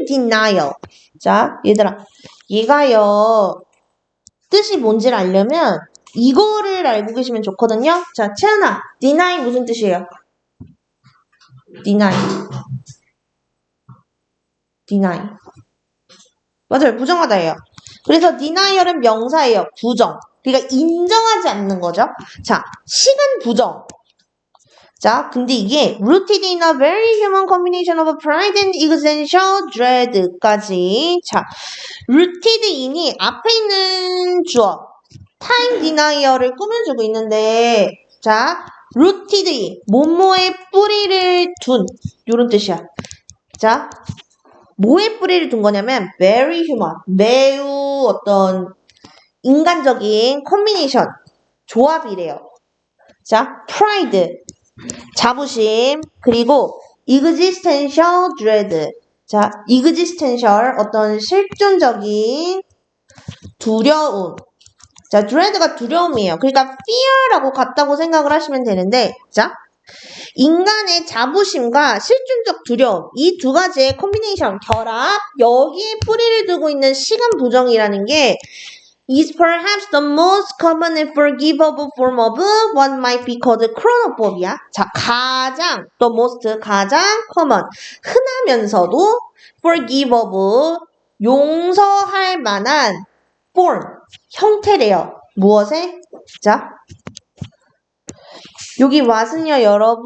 denial. 자, 얘들아. 얘가요. 뜻이 뭔지를 알려면 이거를 알고 계시면 좋거든요. 자, 채연아. deny 무슨 뜻이에요? deny. deny. 맞아요. 부정하다예요. 그래서 denial은 명사예요. 부정. 그러니까 인정하지 않는 거죠. 자, 시간 부정. 자, 근데 이게 rooted in a very human combination of pride and existential dread까지. 자, rooted in이 앞에 있는 주어 time denial을 꾸며주고 있는데, 자, rooted in 뭐뭐의 뿌리를 둔 이런 뜻이야. 자, 뭐에 뿌리를 둔 거냐면 very human, 매우 어떤 인간적인 컨비네이션, 조합이래요. 자, pride, 자부심, 그리고 existential dread. 자, existential, 어떤 실존적인 두려움. 자, dread가 두려움이에요. 그러니까 fear라고 같다고 생각을 하시면 되는데, 자, 인간의 자부심과 실존적 두려움, 이 두 가지의 컨비네이션, 결합, 여기에 뿌리를 두고 있는 시간 부정이라는 게 is perhaps the most common and forgivable form of what might be called chronophobia. 자, the most, 가장 common, 흔하면서도 forgivable, 용서할 만한 form, 형태래요. 무엇에? 자, 여기 what은요, 여러분,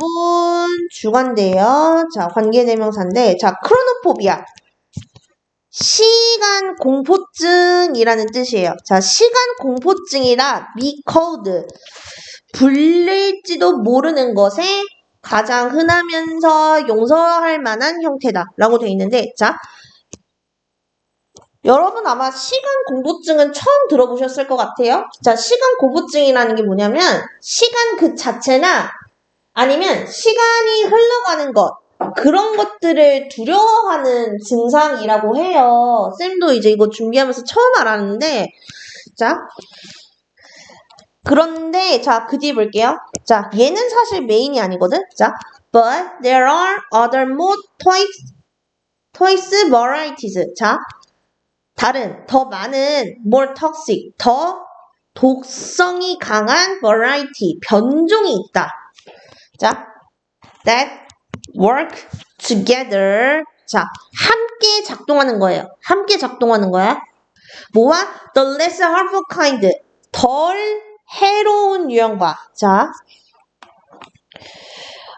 주관대요. 자, 관계대명사인데, 자, chronophobia. 시간 공포증이라는 뜻이에요. 자, 시간 공포증이라 be called, 불릴지도 모르는 것에 가장 흔하면서 용서할 만한 형태다 라고 되어 있는데, 자, 여러분 아마 시간 공포증은 처음 들어보셨을 것 같아요. 자, 시간 공포증이라는 게 뭐냐면 시간 그 자체나 아니면 시간이 흘러가는 것, 그런 것들을 두려워하는 증상이라고 해요. 쌤도 이제 이거 준비하면서 처음 알았는데, 자, 그런데 자, 그 뒤에 볼게요. 자, 얘는 사실 메인이 아니거든. 자, but there are other more twice varieties. 자, 다른 더 많은 more toxic, 더 독성이 강한 variety, 변종이 있다. 자, that work together. 자, 함께 작동하는 거예요. 함께 작동하는 거야. 뭐와? The less harmful kind. 덜 해로운 유형과. 자,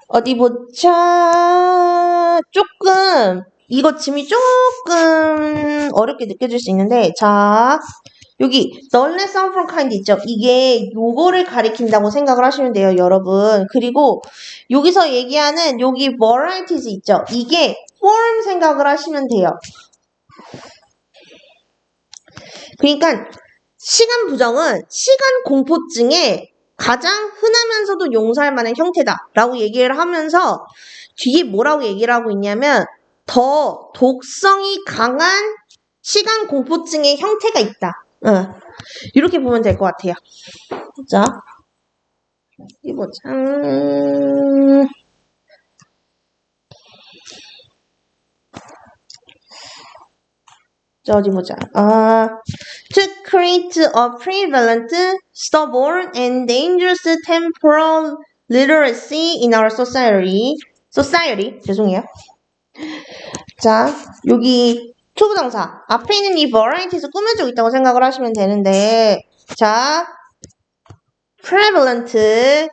어디 보자. 조금, 이거 짐이 조금 어렵게 느껴질 수 있는데, 자, 여기 the less harmful kind 있죠? 이게 요거를 가리킨다고 생각을 하시면 돼요, 여러분. 그리고 여기서 얘기하는 여기 varieties 있죠? 이게 form 생각을 하시면 돼요. 그러니까 시간 부정은 시간 공포증의 가장 흔하면서도 용서할 만한 형태다 라고 얘기를 하면서 뒤에 뭐라고 얘기를 하고 있냐면 더 독성이 강한 시간 공포증의 형태가 있다. 이렇게 보면 될 것 같아요. 자, 어디 보자. 자, 어디 보자. To create a prevalent, stubborn, and dangerous temporal literacy in our society, 죄송해요. 자, 여기 투부정사 앞에 있는 이 varieties 꾸며주고 있다고 생각을 하시면 되는데, 자, prevalent,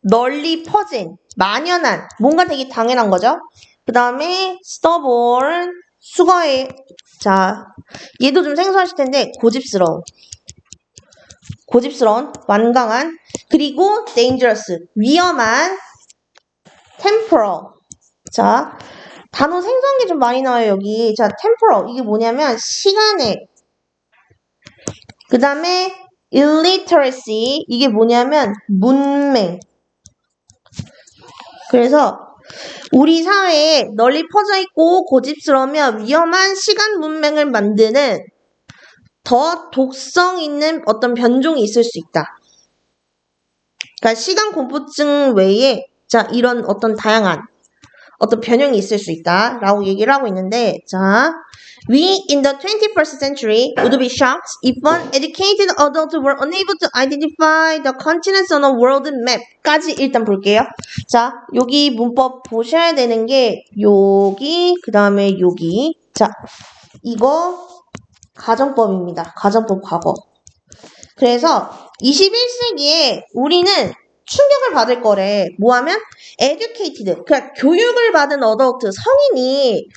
널리 퍼진, 만연한, 뭔가 되게 당연한 거죠. 그 다음에 stubborn, 수거해. 자, 얘도 좀 생소하실 텐데 고집스러운, 완강한, 그리고 dangerous, 위험한, temporal. 자, 단어 생소한 게 좀 많이 나와요, 여기. 자, temporal. 이게 뭐냐면, 시간에. 그 다음에, illiteracy. 이게 뭐냐면, 문맹. 그래서, 우리 사회에 널리 퍼져 있고 고집스러우며 위험한 시간 문맹을 만드는 더 독성 있는 어떤 변종이 있을 수 있다. 그러니까 시간 공포증 외에, 자, 이런 어떤 다양한 어떤 변형이 있을 수 있다라고 얘기를 하고 있는데, 자, we in the 21st century would be shocked if one educated adult were unable to identify the continents on a world map까지 일단 볼게요. 자, 여기 문법 보셔야 되는 게 여기, 그 다음에 여기. 자, 이거 가정법입니다. 가정법 과거. 그래서 21세기에 우리는 충격을 받을 거래. 뭐하면? educated, 그러니까 교육을 받은 어덜트, 성인이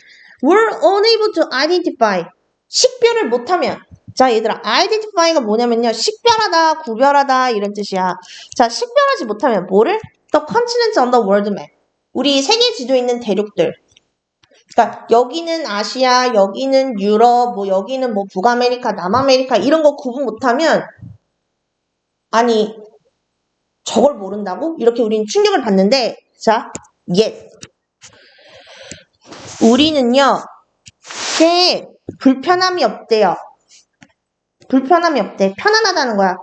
were unable to identify, 식별을 못하면. 자, 얘들아, identify가 뭐냐면요, 식별하다, 구별하다 이런 뜻이야. 자, 식별하지 못하면 뭐를? The continents on the world map, 우리 세계 지도에 있는 대륙들. 그러니까 여기는 아시아, 여기는 유럽, 뭐 여기는 뭐 북아메리카, 남아메리카 이런 거 구분 못하면, 아니 저걸 모른다고? 이렇게 우리는 충격을 받는데, 자, 우리는요, 꽤 불편함이 없대요. 불편함이 없대. 편안하다는 거야.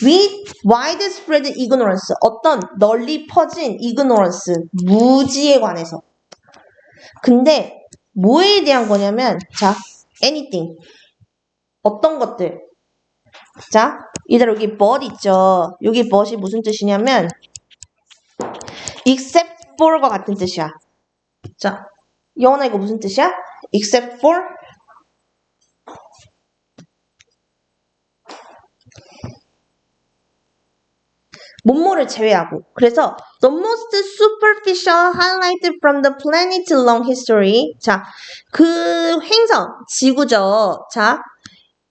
With widespread ignorance, 어떤 널리 퍼진 ignorance, 무지에 관해서. 근데 뭐에 대한 거냐면, 자, anything, 어떤 것들. 자, 얘들아, 여기 but 있죠. 여기 but이 무슨 뜻이냐면 except for과 같은 뜻이야. 자, 영원아 이거 무슨 뜻이야? except for, 뭐뭐를 제외하고. 그래서 the most superficial highlighted from the planet's long history. 자, 그 행성, 지구죠. 자,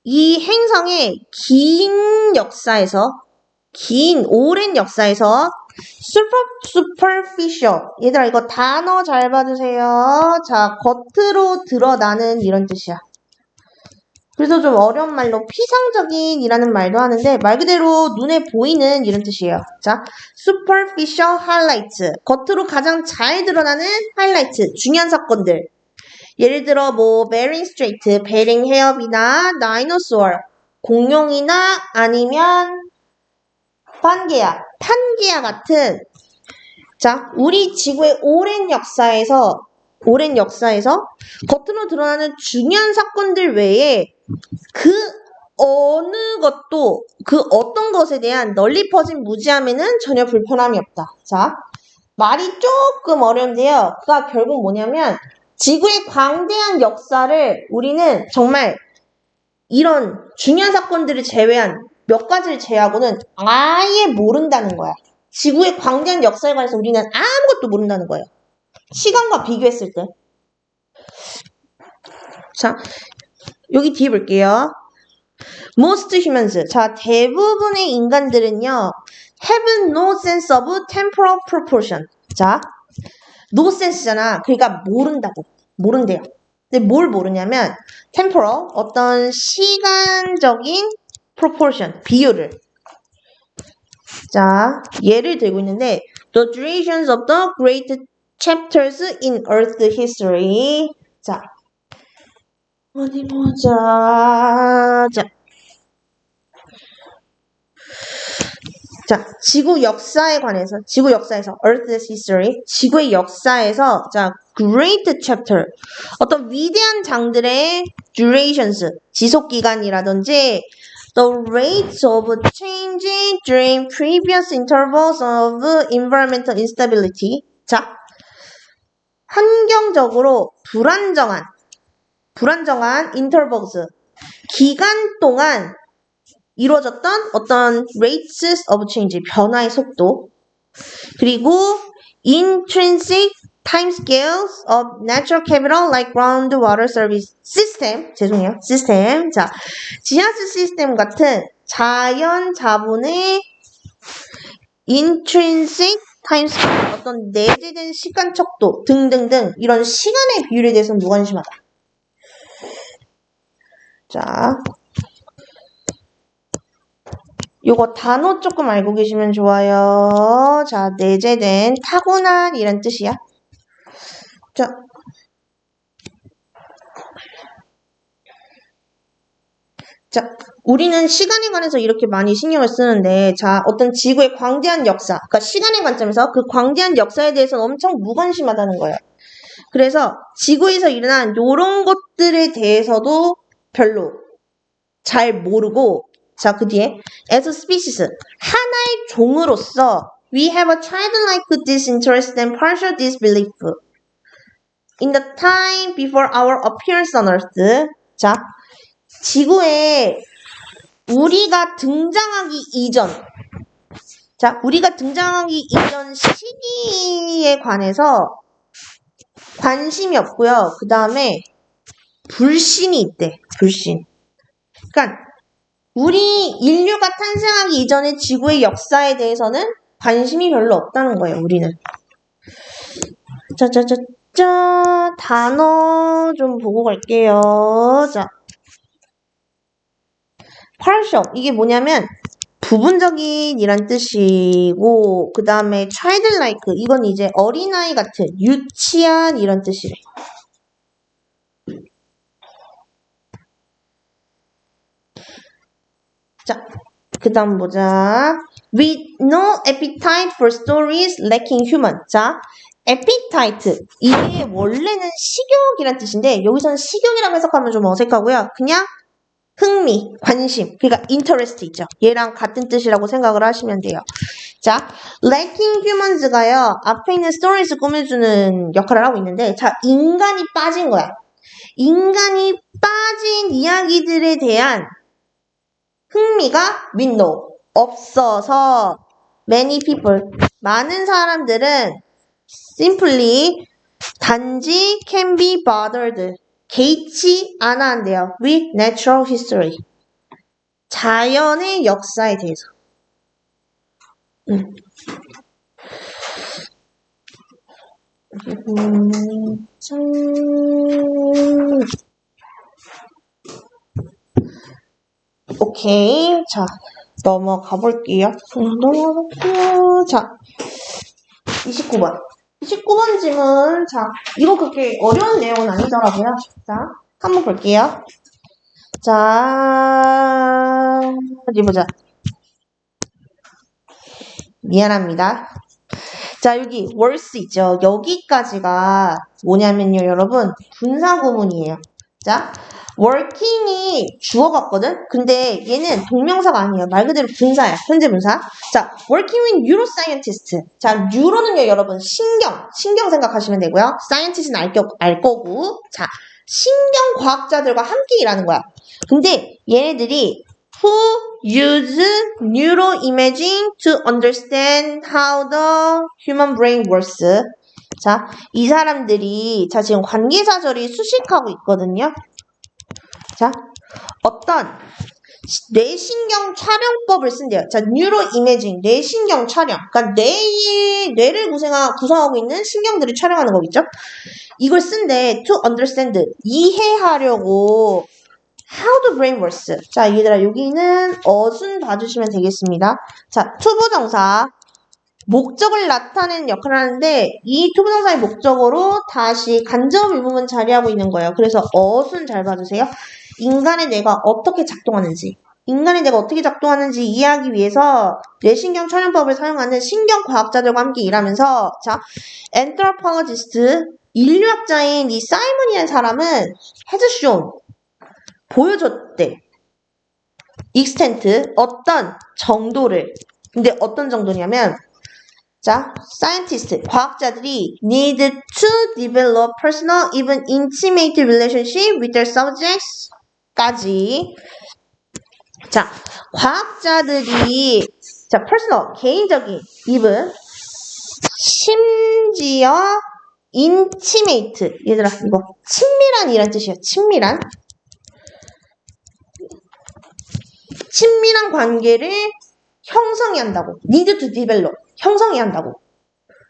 이 행성의 긴 역사에서, 긴 오랜 역사에서 superficial, 얘들아 이거 단어 잘 봐주세요. 자, 겉으로 드러나는 이런 뜻이야. 그래서 좀 어려운 말로 피상적인 이라는 말도 하는데, 말 그대로 눈에 보이는 이런 뜻이에요. 자, superficial highlights, 겉으로 가장 잘 드러나는 highlights, 중요한 사건들. 예를 들어 뭐 베링 스트레이트, 베링 해협이나 다이노소어, 공룡이나 아니면 판게아 같은, 자, 우리 지구의 오랜 역사에서 겉으로 드러나는 중요한 사건들 외에 그 어느 것도, 그 어떤 것에 대한 널리 퍼진 무지함에는 전혀 불편함이 없다. 자, 말이 조금 어려운데요. 그가 결국 뭐냐면, 지구의 광대한 역사를 우리는 정말 이런 중요한 사건들을 제외한 몇 가지를 제외하고는 아예 모른다는 거야. 지구의 광대한 역사에 관해서 우리는 아무것도 모른다는 거예요. 시간과 비교했을 때. 자, 여기 뒤에 볼게요. Most humans. 자, 대부분의 인간들은요, have no sense of temporal proportion. 자, no sense잖아. 그러니까 모른대요. 근데 뭘 모르냐면 temporal, 어떤 시간적인 proportion, 비율을. 자, 예를 들고 있는데 the durations of the great chapters in Earth history. 자, 어디 보자. 자, 지구 역사에서 Earth history, 지구의 역사에서, 자, great chapter, 어떤 위대한 장들의 durations, 지속 기간이라든지 the rates of change during previous intervals of environmental instability. 자, 환경적으로 불안정한 intervals, 기간 동안 이루어졌던 어떤 rates of change, 변화의 속도, 그리고 intrinsic timescales of natural capital like groundwater service system, system. 자, 지하수 시스템 같은 자연 자본의 intrinsic timescale, 어떤 내재된 시간 척도 등등등, 이런 시간의 비율에 대해서는 무관심하다. 자, 요거 단어 조금 알고 계시면 좋아요. 자, 내재된, 타고난 이란 뜻이야. 자, 우리는 시간에 관해서 이렇게 많이 신경을 쓰는데, 자, 어떤 지구의 광대한 역사, 그러니까 시간의 관점에서 그 광대한 역사에 대해서는 엄청 무관심하다는 거예요. 그래서 지구에서 일어난 요런 것들에 대해서도 별로 잘 모르고, 자, 그 뒤에 as a species, 하나의 종으로서 we have a childlike disinterest and partial disbelief in the time before our appearance on earth. 자, 지구에 우리가 등장하기 이전, 자, 우리가 등장하기 이전 시기에 관해서 관심이 없고요. 그 다음에 불신이 있대. 불신. 그러니까 우리 인류가 탄생하기 이전의 지구의 역사에 대해서는 관심이 별로 없다는 거예요. 우리는. 자, 단어 좀 보고 갈게요. 자, partial. 이게 뭐냐면 부분적인 이란 뜻이고, 그 다음에 childlike. 이건 이제 어린아이 같은, 유치한 이런 뜻이래. 자, 그 다음 보자. With no appetite for stories lacking human. 자, appetite. 이게 원래는 식욕이란 뜻인데, 여기서는 식욕이라고 해석하면 좀 어색하고요. 그냥 흥미, 관심, 그러니까 interest 있죠. 얘랑 같은 뜻이라고 생각을 하시면 돼요. 자, lacking humans가요. 앞에 있는 stories 꾸며주는 역할을 하고 있는데, 자, 인간이 빠진 거야. 인간이 빠진 이야기들에 대한 흥미가 with no, 없어서 many people, 많은 사람들은 simply, 단지 can be bothered, 개의치 않아 한대요. with natural history, 자연의 역사에 대해서. 오케이. 자, 넘어가 볼게요. 자, 29번. 19번 질문. 자, 이거 그렇게 어려운 내용은 아니더라고요. 자, 한번 볼게요. 자, 어디 보자. 미안합니다. 자, 여기 worse 있죠. 여기까지가 뭐냐면요, 여러분. 분사구문이에요. 자, working이 주어 같거든? 근데 얘는 동명사가 아니에요. 말 그대로 분사야. 현재 분사. 자, working with neuroscientist. 자, 뉴로는요, 여러분, 신경 생각하시면 되고요. scientist는 알 거고. 자, 신경과학자들과 함께 일하는 거야. 근데 얘네들이 who use neuroimaging to understand how the human brain works. 자, 이 사람들이, 자, 지금 관계사절이 수식하고 있거든요. 자, 어떤 뇌신경 촬영법을 쓴대요. 자, 뉴로이매징, 뇌신경 촬영. 그러니까 뇌를 구성하고 있는 신경들을 촬영하는 거겠죠? 이걸 쓴데 to understand, 이해하려고 how the brain works. 자, 얘들아, 여기는 어순 봐주시면 되겠습니다. 자, 투부정사. 목적을 나타내는 역할을 하는데 이 투부정사의 목적어로 다시 간접 의문문 자리하고 있는 거예요. 그래서 어순 잘 봐주세요. 인간의 뇌가 어떻게 작동하는지 이해하기 위해서 뇌신경 촬영법을 사용하는 신경과학자들과 함께 일하면서, 자, anthropologist, 인류학자인 이 사이먼이라는 사람은 has shown, 보여줬대. extent, 어떤 정도를. 근데 어떤 정도냐면, 자, scientists, 과학자들이 need to develop personal, even intimate relationship with their subjects 까지. 자, 과학자들이, 자, personal, 개인적인, even, 심지어 intimate, 얘들아, 이거 친밀한이란 뜻이에요. 친밀한 관계를 형성해야 한다고. need to develop, 형성해야 한다고.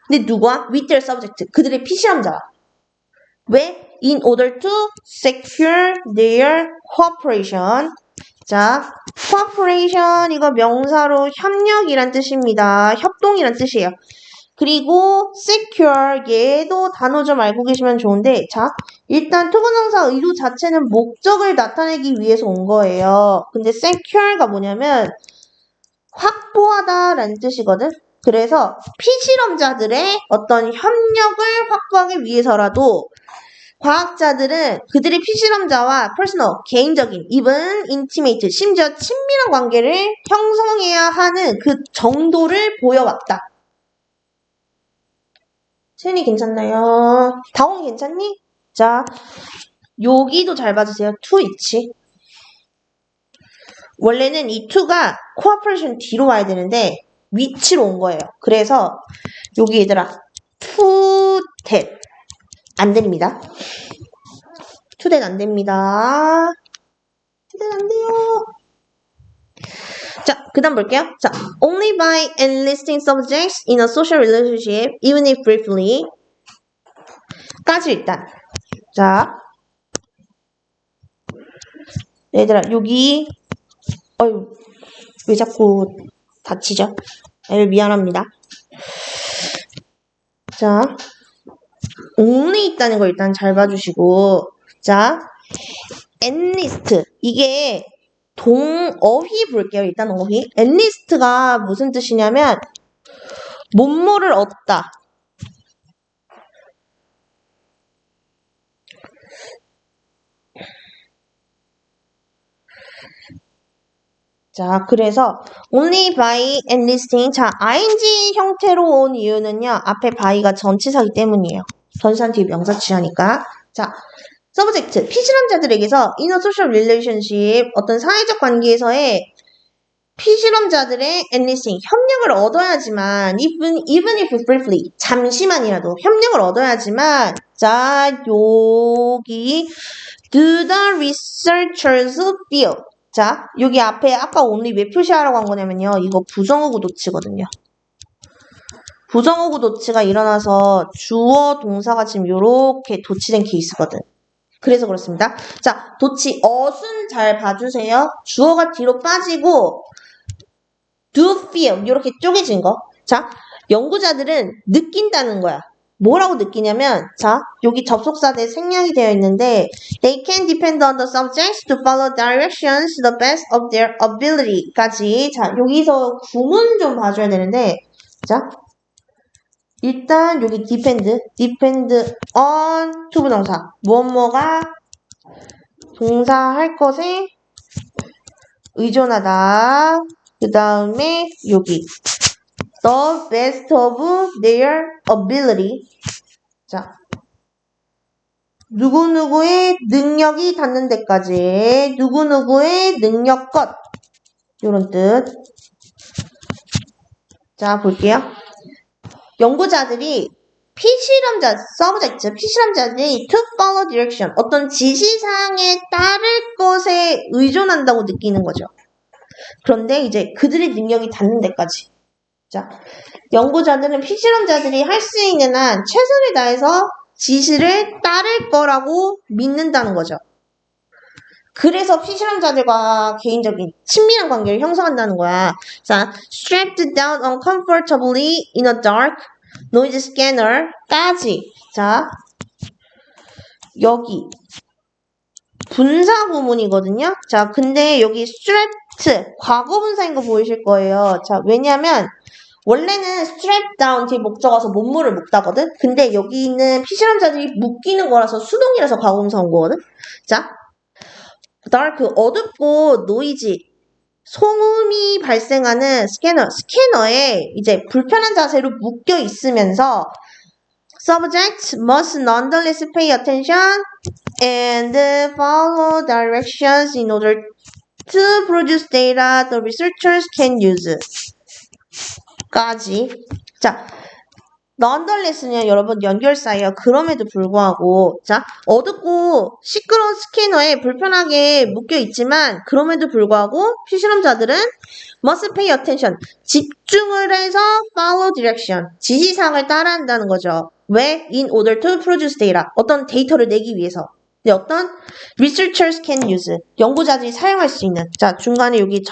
근데 누구야? with their subject, 그들의 피실험자와. 왜? in order to secure their cooperation. 자, cooperation, 이거 명사로 협력이란 뜻입니다. 협동이란 뜻이에요. 그리고 secure, 얘도 단어 좀 알고 계시면 좋은데, 자, 일단 투부정사 의도 자체는 목적을 나타내기 위해서 온 거예요. 근데 secure가 뭐냐면 확보하다 라는 뜻이거든. 그래서 피실험자들의 어떤 협력을 확보하기 위해서라도 과학자들은 그들의 피실험자와 퍼스널, 개인적인, even intimate, 심지어 친밀한 관계를 형성해야 하는 그 정도를 보여왔다. 세연이 괜찮나요? 다홍이 괜찮니? 자, 여기도 잘 봐주세요. to 있지. 원래는 이 to가 cooperation 뒤로 와야 되는데 위치로 온 거예요. 그래서 여기 얘들아 to that 안 됩니다. to that 안 됩니다. to that 안 돼요. 자, 그 다음 볼게요. 자, only by enlisting subjects in a social relationship, even if briefly. 까지 일단. 자, 얘들아, 여기, 왜 자꾸 다치죠? 미안합니다. 자, only 있다는 거 일단 잘 봐주시고, 자, enlist. 이게 어휘 볼게요. 일단 어휘. enlist가 무슨 뜻이냐면 몸모를 얻다. 자, 그래서 only by enlisting. 자, ing 형태로 온 이유는요. 앞에 by가 전치사기 때문이에요. 전치사는 뒤에 명사 취하니까. 자, subject. 피실험자들에게서 in a social relationship. 어떤 사회적 관계에서의 피실험자들의 enlisting. 협력을 얻어야지만 even if briefly. 잠시만이라도 협력을 얻어야지만 자, 여기 do the researchers feel. 자, 여기 앞에 아까 only 왜 표시하라고 한 거냐면요. 이거 부정어구 도치거든요. 부정어구 도치가 일어나서 주어 동사가 지금 요렇게 도치된 케이스거든. 그래서 그렇습니다. 자, 도치 어순 잘 봐주세요. 주어가 뒤로 빠지고 do feel 요렇게 쪼개진 거. 자, 연구자들은 느낀다는 거야. 뭐라고 느끼냐면 자, 여기 접속사대 생략이 되어 있는데 they can depend on the subjects to follow directions to the best of their ability 까지. 자, 여기서 구문 좀 봐줘야 되는데 자, 일단 여기 depend on 투부정사 무엇뭐가 동사 할 것에 의존하다. 그 다음에 여기 the best of their ability. 자, 누구누구의 능력이 닿는 데까지 누구누구의 능력껏 요런 뜻. 자, 볼게요. 연구자들이 피실험자들이 to follow direction, 어떤 지시사항에 따를 것에 의존한다고 느끼는 거죠. 그런데 이제 그들의 능력이 닿는 데까지. 자, 연구자들은 피실험자들이 할 수 있는 한 최선을 다해서 지시를 따를 거라고 믿는다는 거죠. 그래서 피실험자들과 개인적인 친밀한 관계를 형성한다는 거야. 자, strapped down uncomfortably in a dark noise scanner까지. 자, 여기 분사 구문이거든요. 자, 근데 여기 strapped 과거분사인 거 보이실 거예요. 자, 왜냐면 원래는 strap down 뒤에 목적어서 몸물을 묶다거든. 근데 여기 있는 피실험자들이 묶이는 거라서 수동이라서 과거분사 온 거거든. 자, dark 어둡고 노이지 소음이 발생하는 스캐너에 이제 불편한 자세로 묶여 있으면서 subject must nonetheless pay attention and follow directions in order to produce data the researchers can use. 까지. 자, nonetheless는 여러분 연결사예요. 그럼에도 불구하고 자, 어둡고 시끄러운 스캐너에 불편하게 묶여 있지만 그럼에도 불구하고 피실험자들은 must pay attention. 집중을 해서 follow direction. 지시사항을 따라한다는 거죠. 왜? In order to produce data. 어떤 데이터를 내기 위해서. 네, 어떤 researchers can use. 연구자들이 사용할 수 있는. 자, 중간에 여기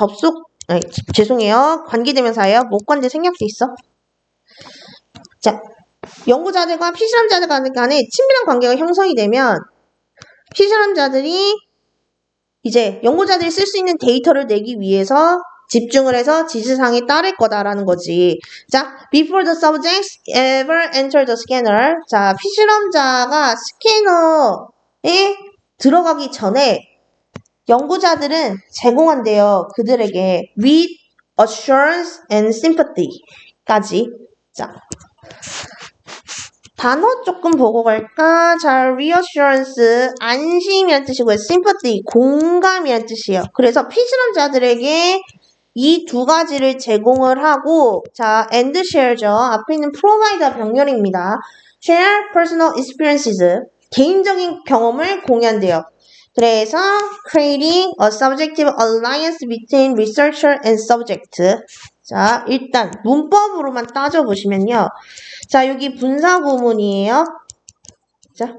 죄송해요. 관계대명사예요. 목관제 생략돼 있어. 자, 연구자들과 피실험자들 간에 친밀한 관계가 형성이 되면 피실험자들이 이제 연구자들이 쓸 수 있는 데이터를 내기 위해서 집중을 해서 지시사항에 따를 거다라는 거지. 자, before the subjects ever enter the scanner. 자, 피실험자가 스캐너에 들어가기 전에 연구자들은 제공한대요. 그들에게 with assurance and sympathy까지. 자, 단어 조금 보고 갈까? 자, reassurance, 안심이란 뜻이고요. sympathy, 공감이란 뜻이에요. 그래서 피실험자들에게 이 두 가지를 제공을 하고, 자, and share죠. 앞에 있는 provide와 병렬입니다. share personal experiences, 개인적인 경험을 공유한대요. 그래서 creating a subjective alliance between researcher and subject. 자, 일단 문법으로만 따져보시면요. 자, 여기 분사구문이에요. 자,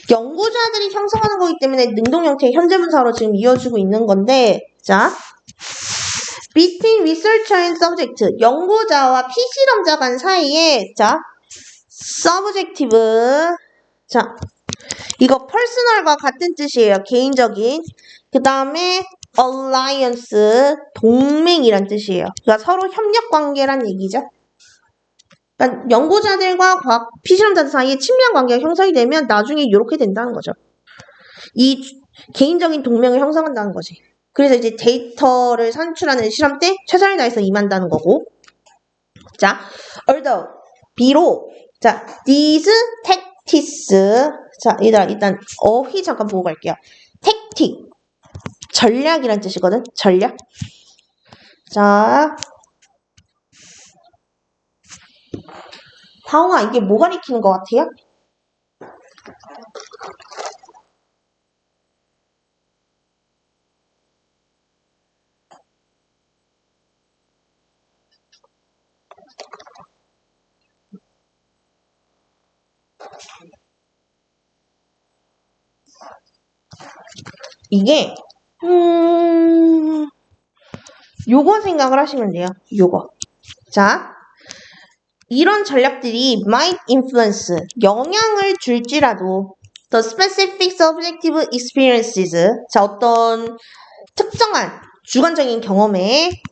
연구자들이 형성하는 거기 때문에 능동 형태의 현재 분사로 지금 이어지고 있는 건데, 자, between researcher and subject, 연구자와 피실험자 간 사이에, 자, subjective, 자, 이거 personal과 같은 뜻이에요. 개인적인. 그 다음에 alliance, 동맹이란 뜻이에요. 그러니까 서로 협력 관계란 얘기죠. 그러니까 연구자들과 과학 피실험자들 사이에 친밀한 관계가 형성이 되면 나중에 이렇게 된다는 거죠. 이 개인적인 동맹을 형성한다는 거지. 그래서 이제 데이터를 산출하는 실험 때 최선을 다해서 임한다는 거고. 자, although, 비록, 자, these tactics, 자, 얘들아, 일단 어휘 잠깐 보고 갈게요. tactic, 전략이란 뜻이거든. 전략. 자, 다홍아, 이게 뭐 가리키는 것 같아요? 이게 요거 생각을 하시면 돼요. 요거. 자, 이런 전략들이 might influence, 영향을 줄지라도 the specific subjective experiences, 자, 어떤 특정한 주관적인 경험에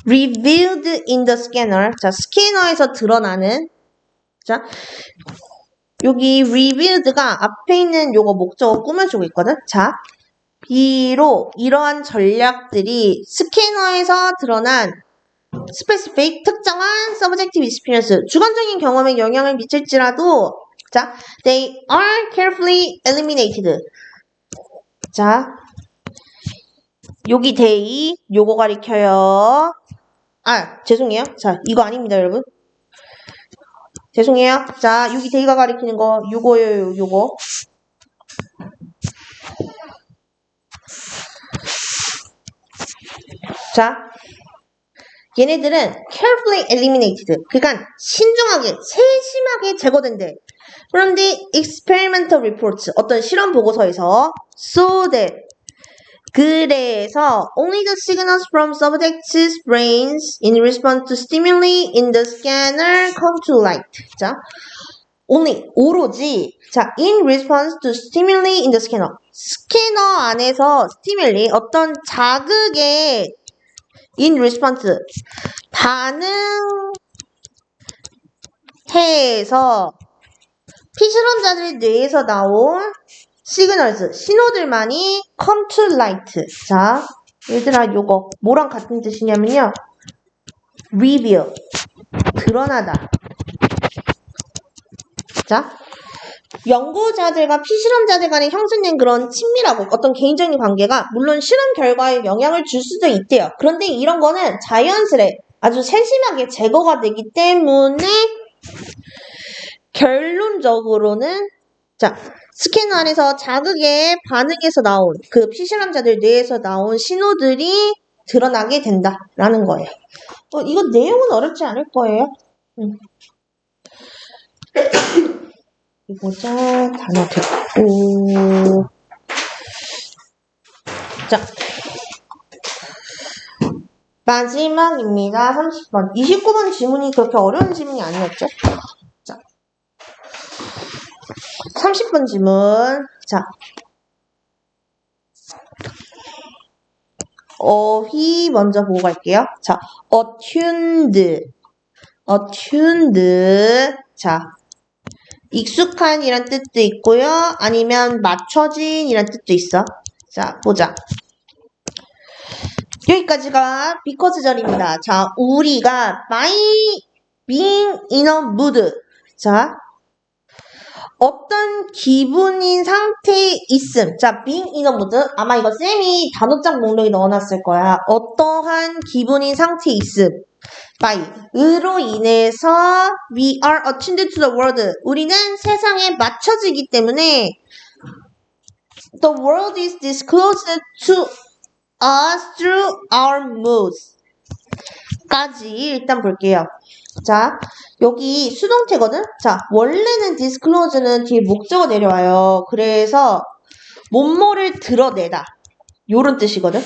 revealed in the scanner, 자, 스캐너에서 드러나는, 자, 여기 revealed가 앞에 있는 요거 목적어 꾸며주고 있거든. 자, 비록 이러한 전략들이 스캐너에서 드러난 specific, 특정한 subjective experience, 주관적인 경험에 영향을 미칠지라도, 자, they are carefully eliminated. 자, 여기 they, 요거 가리켜요. 아, 죄송해요. 자, 이거 아닙니다, 여러분. 죄송해요. 자, 여기 they가 가리키는 거, 요거예요, 요거. 자, 얘네들은 carefully eliminated. 그러니까 신중하게, 세심하게 제거된대. From the experimental reports, 어떤 실험 보고서에서 so that, 그래서 only the signals from subjects' brains in response to stimuli in the scanner come to light. 자, only, 오로지, 자, in response to stimuli in the scanner. 스캐너 안에서 stimuli, 어떤 자극에 in response, 반응해서 피실험자들의 뇌에서 나온 signals, 신호들만이 come to light. 자, 얘들아, 요거 뭐랑 같은 뜻이냐면요. reveal, 드러나다. 자, 연구자들과 피실험자들 간에 형성된 그런 친밀하고 어떤 개인적인 관계가 물론 실험 결과에 영향을 줄 수도 있대요. 그런데 이런 거는 자연스레 아주 세심하게 제거가 되기 때문에 결론적으로는, 자, 스캐너 안에서 자극에 반응해서 나온 그 피실험자들 뇌에서 나온 신호들이 드러나게 된다라는 거예요. 이거 내용은 어렵지 않을 거예요. 보자. 단어 됐고. 자, 마지막입니다. 30번. 29번 지문이 그렇게 어려운 지문이 아니었죠? 자, 30번 지문. 자, 어휘 먼저 보고 갈게요. 자, attuned. 자, 익숙한이란 뜻도 있고요. 아니면 맞춰진이란 뜻도 있어. 자, 보자. 여기까지가 because 절입니다. 자, 우리가 by being in a mood. 자, 어떤 기분인 상태에 있음. 자, being in a mood. 아마 이거 쌤이 단어장 목록에 넣어놨을 거야. 어떠한 기분인 상태에 있음. by. 으로 인해서 we are attuned to the world. 우리는 세상에 맞춰지기 때문에 the world is disclosed to us through our moods. 까지 일단 볼게요. 자, 여기 수동태거든? 자, 원래는 disclose는 뒤에 목적어 내려와요. 그래서 뭐뭐를 드러내다. 요런 뜻이거든?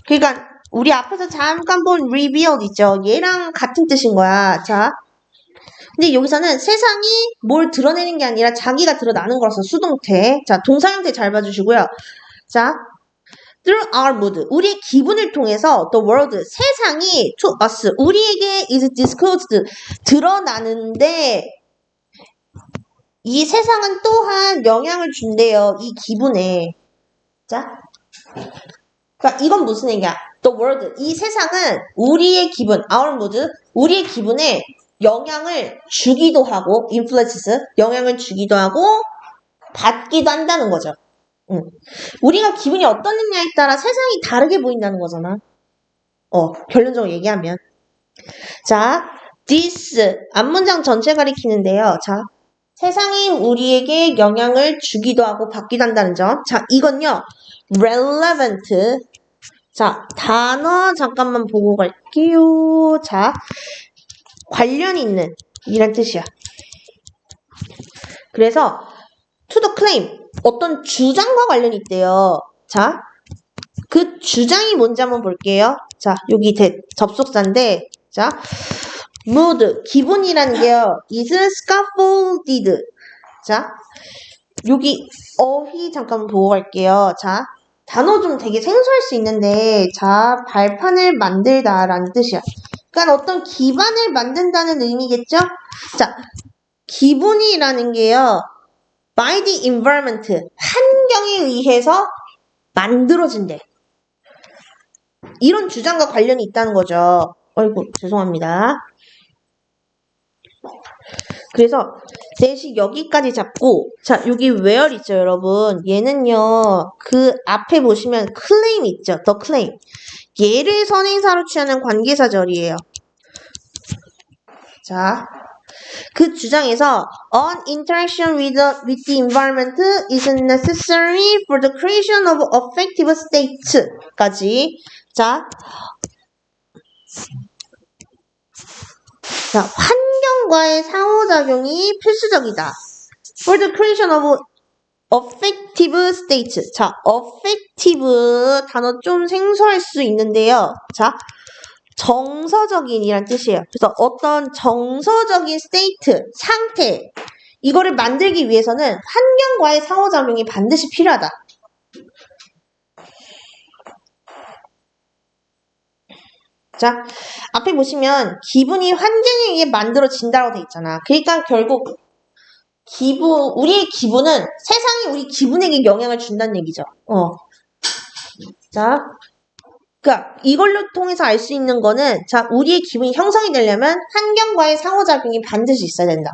그러니까 우리 앞에서 잠깐 본 revealed 있죠? 얘랑 같은 뜻인 거야. 자, 근데 여기서는 세상이 뭘 드러내는 게 아니라 자기가 드러나는 거라서 수동태. 자, 동사 형태 잘 봐주시고요. 자, through our mood. 우리의 기분을 통해서 the world. 세상이 to us. 우리에게 is disclosed. 드러나는데 이 세상은 또한 영향을 준대요. 이 기분에. 자, 그러니까 이건 무슨 얘기야? The world. 이 세상은 우리의 기분, our mood. 우리의 기분에 영향을 주기도 하고, influences. 영향을 주기도 하고, 받기도 한다는 거죠. 우리가 기분이 어떠느냐에 따라 세상이 다르게 보인다는 거잖아. 결론적으로 얘기하면. 자, this. 앞문장 전체 가리키는데요. 자, 세상이 우리에게 영향을 주기도 하고 받기도 한다는 점. 자, 이건요. relevant. 자, 단어 잠깐만 보고 갈게요. 자, 관련 있는 이란 뜻이야. 그래서 to the claim. 어떤 주장과 관련이 있대요. 자, 그 주장이 뭔지 한번 볼게요. 자, 여기 접속사인데, 자, mood, 기분이라는 게요. is scaffolded. 자, 여기 어휘 잠깐 보고 갈게요. 자, 단어 좀 되게 생소할 수 있는데, 자, 발판을 만들다라는 뜻이야. 그러니까 어떤 기반을 만든다는 의미겠죠? 자, 기분이라는 게요. by the environment, 환경에 의해서 만들어진대. 이런 주장과 관련이 있다는 거죠. 어이구, 죄송합니다. 그래서 넷이 여기까지 잡고, 자, 여기 where 있죠, 여러분. 얘는요, 그 앞에 보시면 claim 있죠, the claim. 얘를 선행사로 취하는 관계사절이에요. 자, 그 주장에서 an interaction with the environment is necessary for the creation of affective state까지. 자, 환경과의 상호작용이 필수적이다. For the creation of affective state. 자, affective 단어 좀 생소할 수 있는데요. 자, 정서적인이란 뜻이에요. 그래서 어떤 정서적인 state, 상태, 이거를 만들기 위해서는 환경과의 상호작용이 반드시 필요하다. 자, 앞에 보시면 기분이 환경에 의해 만들어진다고 돼 있잖아. 그러니까 결국 우리의 기분은 세상이 우리 기분에게 영향을 준다는 얘기죠. 자, 그러니까 이걸로 통해서 알 수 있는 거는, 자, 우리의 기분이 형성이 되려면 환경과의 상호작용이 반드시 있어야 된다.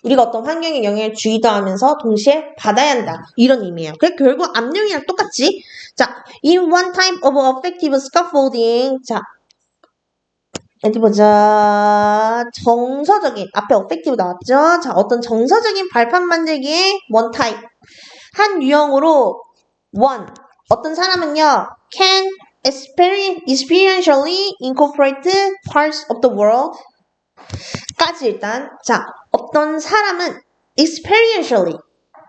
우리가 어떤 환경에 영향을 주기도 하면서 동시에 받아야 한다. 이런 의미예요. 그래 결국 앞용이랑 똑같지. 자, in one type of affective scaffolding. 자, 어디 보자. 정서적인, 앞에 affective 나왔죠? 자, 어떤 정서적인 발판 만들기의 one type. 한 유형으로 one. 어떤 사람은요, can experientially incorporate parts of the world 까지 일단. 자, 어떤 사람은 experientially,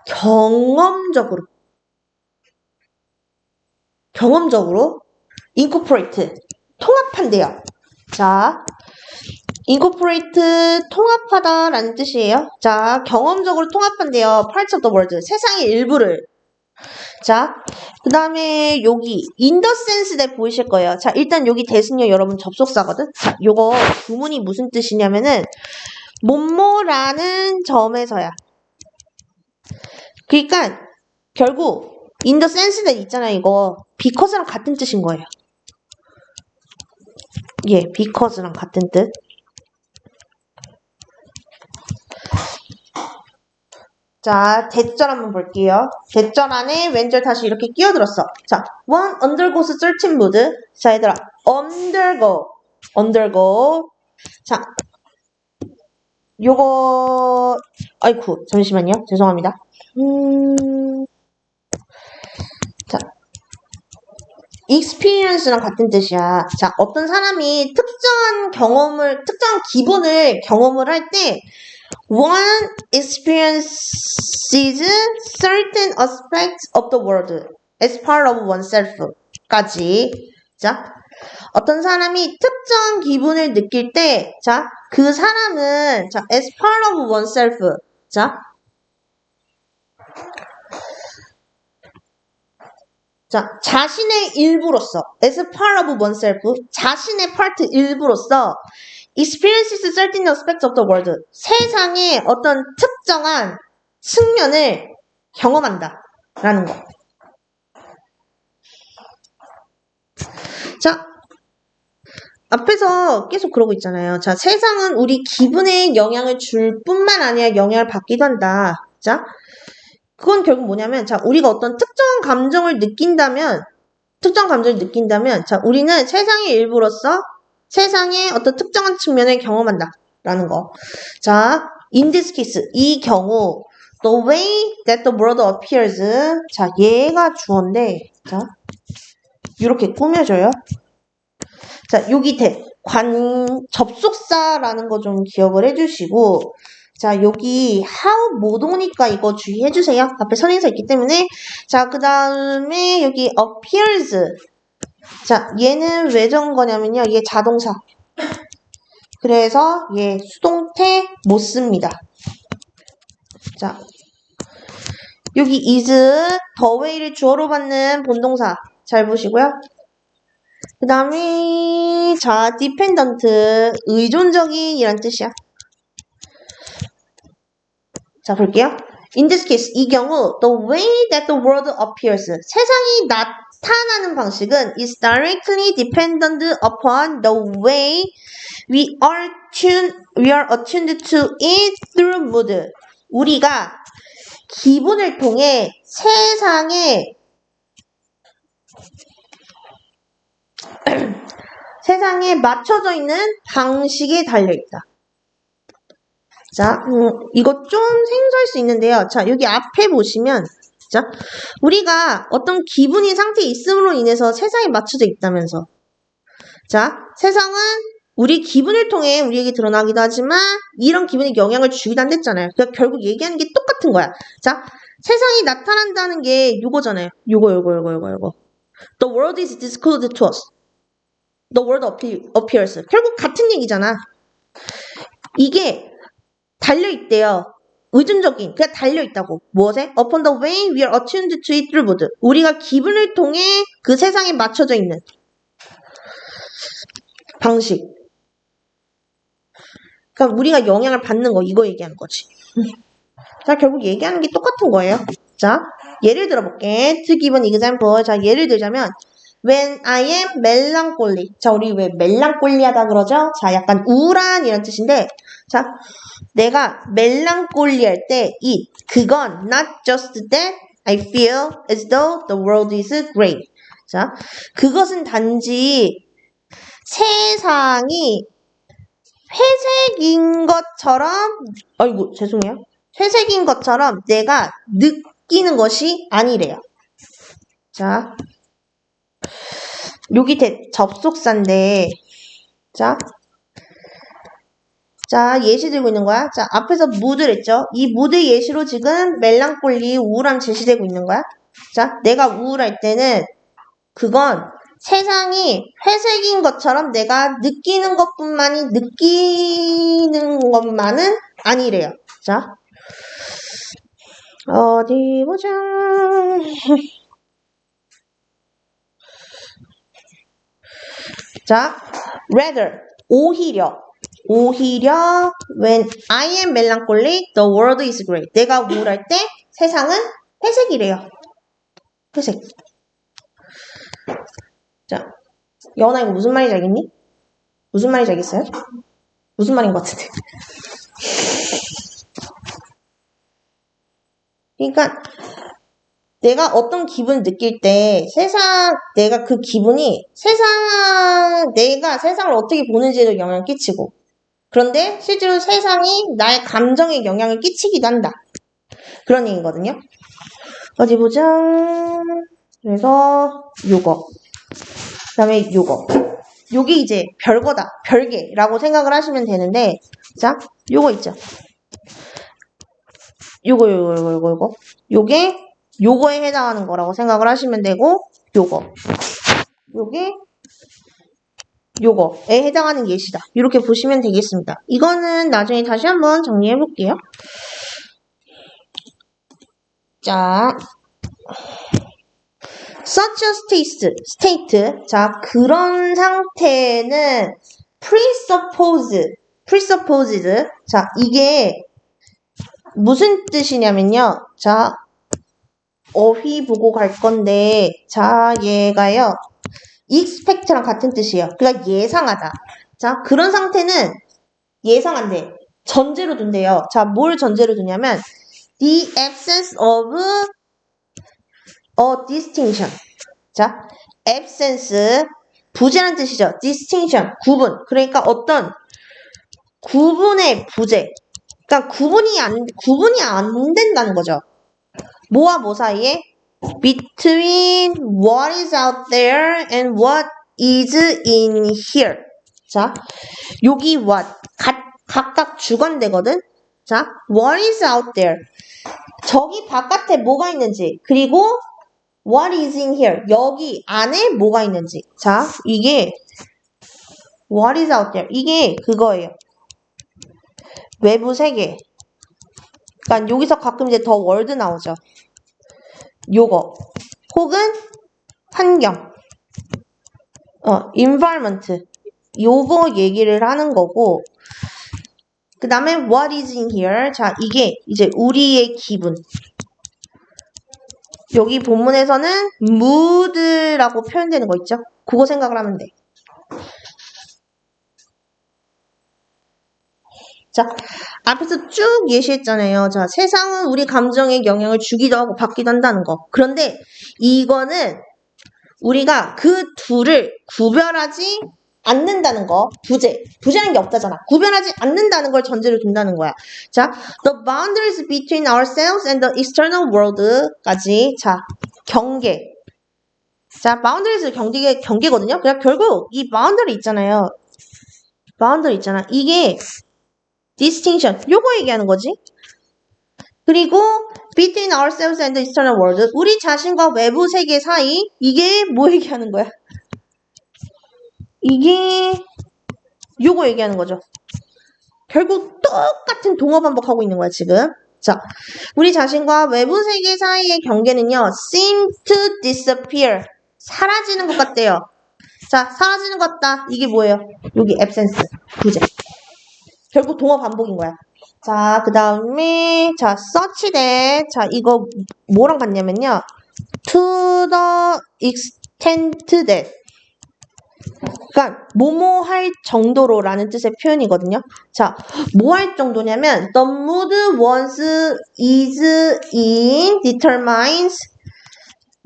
경험적으로 incorporate, 통합한대요. 자, incorporate, 통합하다라는 뜻이에요. 자, 경험적으로 통합한대요. parts of the world, 세상의 일부를. 자, 그 다음에 여기 in the sense that 보이실 거예요. 자, 일단 여기 대신요 여러분 접속사거든. 자, 요거 구문이 무슨 뜻이냐면은 뭐뭐라는 점에서야. 그러니까 결국 in the sense that 있잖아 이거 because랑 같은 뜻인 거예요. 예, because랑 같은 뜻. 자, 대절 한번 볼게요. 대절 안에 왼절 다시 이렇게 끼어들었어. 자, one undergoes certain mood. 자, 얘들아, undergo. 자, 요거, 아이쿠, 잠시만요. 죄송합니다. 자, experience랑 같은 뜻이야. 자, 어떤 사람이 특정한 기분을 경험을 할 때, one experiences certain aspects of the world as part of oneself 까지. 자, 어떤 사람이 특정 기분을 느낄 때, 자, 그 사람은, 자, as part of oneself. 자, 자신의 일부로서, as part of oneself, 자신의 파트 일부로서, experiences certain aspects of the world, 세상의 어떤 특정한 측면을 경험한다. 라는 거. 자, 앞에서 계속 그러고 있잖아요. 자, 세상은 우리 기분에 영향을 줄 뿐만 아니라 영향을 받기도 한다. 자, 그건 결국 뭐냐면, 자, 우리가 어떤 특정한 감정을 느낀다면, 자, 우리는 세상의 일부로서 세상의 어떤 특정한 측면을 경험한다. 라는 거. 자, in this case, 이 경우, the way that the world appears. 자, 얘가 주어인데, 자, 이렇게 꾸며줘요. 자, 여기 접속사라는 거 좀 기억을 해주시고, 자, 여기 how 못 오니까 이거 주의해주세요. 앞에 선행사 있기 때문에. 자, 그 다음에 여기 appears. 자, 얘는 왜 적은 거냐면요. 얘 자동사. 그래서 얘 수동태 못 씁니다. 자, 여기 is, the way를 주어로 받는 본동사. 잘 보시고요. 그 다음에 자, dependent, 의존적인 이란 뜻이야. 자, 볼게요. In this case, 이 경우 the way that the world appears, 세상이 나타나는 방식은 is directly dependent upon the way we are attuned to it through mood. 우리가 기분을 통해 세상에 맞춰져 있는 방식에 달려있다. 자, 이거 좀 생소할 수 있는데요. 자, 여기 앞에 보시면, 자, 우리가 어떤 기분의 상태에 있음으로 인해서 세상에 맞춰져 있다면서. 자, 세상은 우리 기분을 통해 우리에게 드러나기도 하지만, 이런 기분에 영향을 주기도 한댔잖아요. 그러니까 결국 얘기하는 게 똑같은 거야. 자, 세상이 나타난다는 게 요거잖아요. 요거. The world is disclosed to us. The world appears. 결국 같은 얘기잖아. 이게 달려있대요. 의존적인, 그냥 달려있다고. 무엇에? Upon the way we are attuned to it through mood. 우리가 기분을 통해 그 세상에 맞춰져 있는 방식. 그러니까 우리가 영향을 받는 거, 이거 얘기하는 거지. 자, 결국 얘기하는 게 똑같은 거예요. 자, 예를 들어볼게. To give an example. 자, 예를 들자면 When I am melancholy. 자, 우리 왜 멜랑콜리하다 그러죠? 자, 약간 우울한 이런 뜻인데, 자, 내가 멜랑콜리 할 때, 그건 not just that I feel as though the world is gray. 자, 그것은 단지 세상이 회색인 것처럼, 아이고, 죄송해요. 회색인 것처럼 내가 느끼는 것이 아니래요. 자, 여기 접속사인데, 자, 예시 들고 있는 거야. 자, 앞에서 무드를 했죠. 이 무드 예시로 지금 멜랑콜리, 우울함 제시되고 있는 거야. 자, 내가 우울할 때는 그건 세상이 회색인 것처럼 내가 느끼는 것만은 아니래요. 자, 어디 보자. 자, rather, 오히려 when I am melancholic, the world is gray. 내가 우울할 때 세상은 회색이래요. 회색. 자, 여원아 이거 무슨 말인지 알겠니? 무슨 말인지 알겠어요? 무슨 말인 것 같은데. 그러니까 내가 어떤 기분을 느낄 때 내가 그 기분이 내가 세상을 어떻게 보는지에도 영향을 끼치고, 그런데 실제로 세상이 나의 감정에 영향을 끼치기도 한다. 그런 얘기거든요. 어디 보자. 그래서 요거. 그 다음에 요거. 요게 이제 별거다. 별개라고 생각을 하시면 되는데, 자, 요거 있죠. 요거. 요게 요거에 해당하는 거라고 생각을 하시면 되고, 요게 요거에 해당하는 예시다. 이렇게 보시면 되겠습니다. 이거는 나중에 다시 한번 정리해 볼게요. 자, such a state. 자, 그런 상태는 presupposed. 자, 이게 무슨 뜻이냐면요. 자, 어휘 보고 갈 건데, 자, 얘가요. expect랑 같은 뜻이에요. 그러니까 예상하다. 자, 그런 상태는 예상한대. 전제로 둔대요. 자, 뭘 전제로 두냐면 the absence of a distinction. 자, absence 부재란 뜻이죠. distinction 구분. 그러니까 어떤 구분의 부재. 그러니까 구분이 안 된다는 거죠. 뭐와 뭐 사이에? Between what is out there and what is in here. 자, 여기 what 각각 주관되거든. 자, what is out there. 저기 바깥에 뭐가 있는지, 그리고 what is in here. 여기 안에 뭐가 있는지. 자, 이게 what is out there. 이게 그거예요. 외부 세계. 그러니까 여기서 가끔 이제 더 월드 나오죠. 요거. 혹은 환경. environment. 요거 얘기를 하는 거고, 그 다음에 what is in here. 자, 이게 이제 우리의 기분. 여기 본문에서는 mood라고 표현되는 거 있죠? 그거 생각을 하면 돼. 자, 앞에서 쭉 예시했잖아요. 자, 세상은 우리 감정에 영향을 주기도 하고 받기도 한다는 거. 그런데 이거는 우리가 그 둘을 구별하지 않는다는 거. 부재라는 게 없다잖아. 구별하지 않는다는 걸 전제로 둔다는 거야. 자, the boundaries between ourselves and the external world까지. 자, 경계. 자, boundaries는 경계거든요. 그냥 결국 이 boundary 있잖아요. 이게 distinction. 요거 얘기하는 거지. 그리고 between ourselves and the external world. 우리 자신과 외부 세계 사이. 이게 뭐 얘기하는 거야? 이게 요거 얘기하는 거죠. 결국 똑같은 동어 반복하고 있는 거야, 지금. 자, 우리 자신과 외부 세계 사이의 경계는요. seem to disappear. 사라지는 것 같대요. 자, 사라지는 것 같다. 이게 뭐예요? 여기 absence. 부재. 결국 동어 반복인 거야. 자, 그 다음에 자, such that. 자, 이거 뭐랑 같냐면요. to the extent that. 그러니까 뭐뭐 할 정도로라는 뜻의 표현이거든요. 자, 뭐 할 정도냐면 the mood once is in determines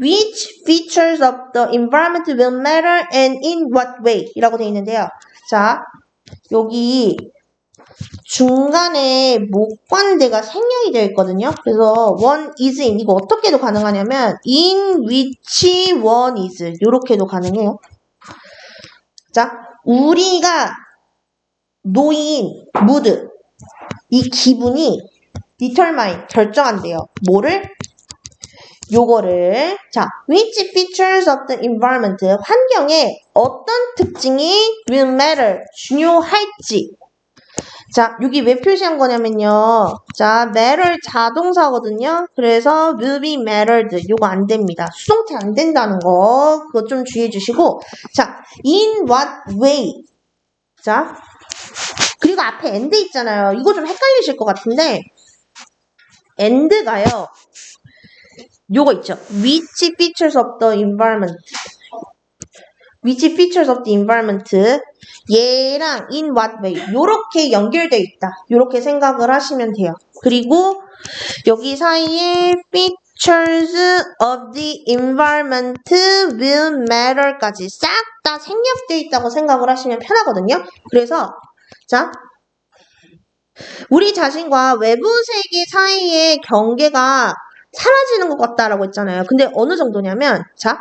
which features of the environment will matter and in what way 이라고 되어 있는데요. 자, 여기 중간에 목관대가 생략이 되어 있거든요. 그래서 one is in 이거 어떻게도 가능하냐면 in which one is 이렇게도 가능해요. 자, 우리가 놓인 mood 이 기분이 determine 결정한대요. 뭐를? 요거를 자, which features of the environment 환경에 어떤 특징이 will matter 중요할지 자, 여기 왜 표시한 거냐면요. 자, matter 자동사거든요. 그래서 will be mattered. 요거 안 됩니다. 수동태 안 된다는 거. 그거 좀 주의해 주시고. 자, in what way. 자, 그리고 앞에 and 있잖아요. 이거 좀 헷갈리실 것 같은데, and가요. 요거 있죠. which features of the environment. which features of the environment. 얘랑 in what way. 요렇게 연결되어 있다. 요렇게 생각을 하시면 돼요. 그리고 여기 사이에 features of the environment will matter까지 싹 다 생략되어 있다고 생각을 하시면 편하거든요. 그래서 자, 우리 자신과 외부 세계 사이의 경계가 사라지는 것 같다라고 했잖아요. 근데 어느 정도냐면, 자,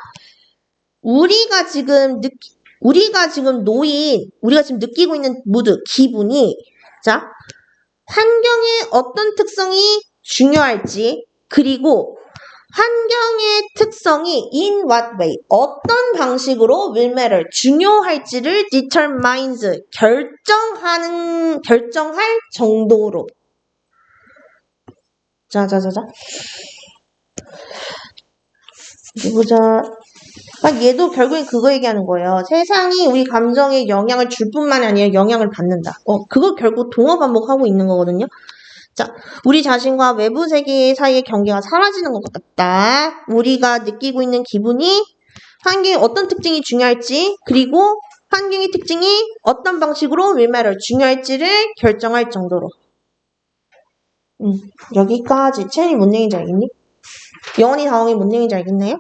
우리가 지금 느끼고 있는 무드, 기분이, 자, 환경의 어떤 특성이 중요할지, 그리고 환경의 특성이 in what way, 어떤 방식으로 will matter, 중요할지를 determines, 결정할 정도로. 자. 어디 보자. 얘도 결국엔 그거 얘기하는 거예요. 세상이 우리 감정에 영향을 줄 뿐만 아니라 영향을 받는다. 그거 결국 동어 반복하고 있는 거거든요. 자, 우리 자신과 외부 세계 사이의 경계가 사라지는 것 같다. 우리가 느끼고 있는 기분이 환경의 어떤 특징이 중요할지, 그리고 환경의 특징이 어떤 방식으로 will matter, 중요할지를 결정할 정도로. 여기까지. 채연이 뭔 얘기인지 알겠니? 영원히 다홍이 뭔 얘기인지 알겠네요?